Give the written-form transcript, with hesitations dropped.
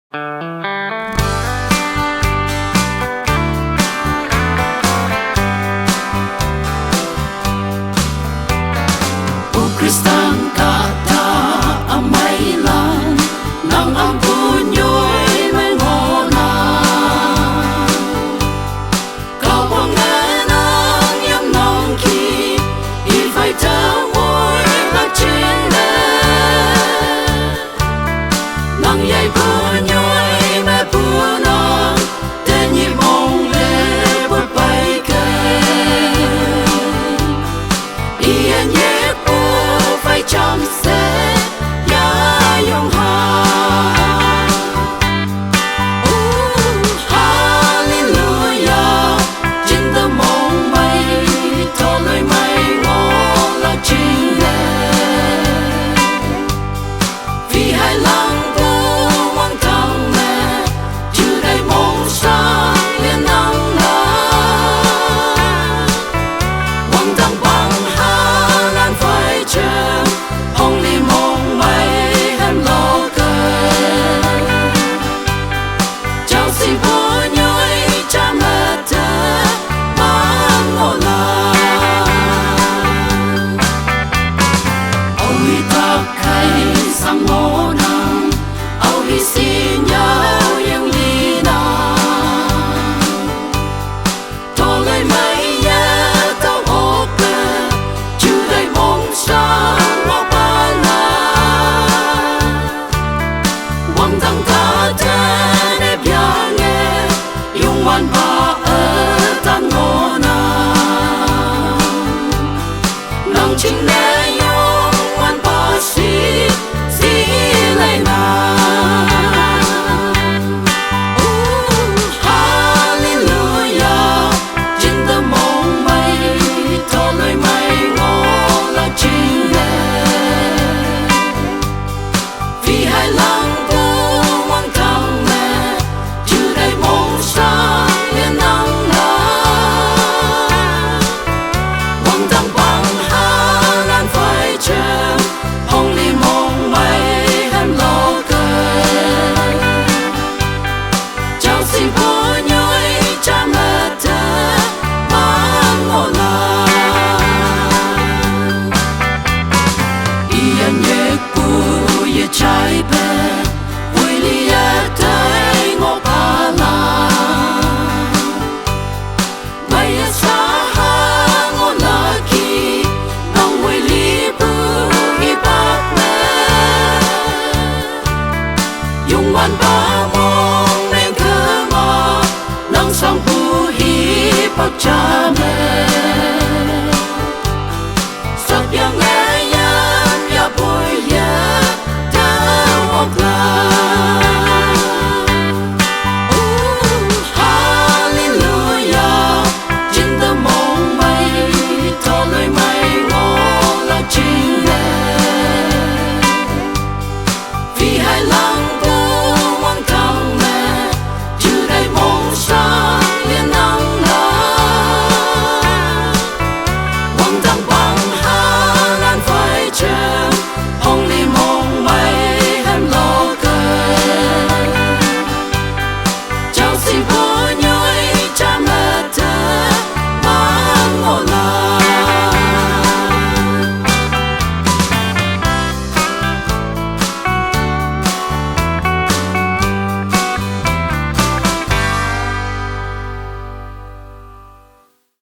Kristan kata amailan nang ampun nyoy mengona kau pengenang yang nongki ifai terwoi nak cinta nang yai punyoy me punong tenyi mong le bột bay cây yên ye phải chăm sẽ giá yong ha Hallelujah trên tơ mong mây thọ lời mây ngó là chính lệ vì hai lăng vô mong thầm mẹ trừ đầy mong xa liền nắng la mong thầm bằng hà lan phải chờ hong li mong mây hem lo cơ chào si vô nhoi cha mẹ thơ mang ngô la âu hi ta khay sang ngô nang âu hi si nhau yang li na to lời mây nhé tao ô cơ chữ đầy mong xa thằng ta tên đẹp ya nghe yung man ba ở tan ngô na nang chinh nè yung man ba si lay na Hallelujah trên tơ mong mây thọ lời mây ngô là chính lệ vì hai lăng hong li mong mây hem lo cơ chào si vô nhoi cha mẹ thơ mang ngô la yên ye cu ye chai pe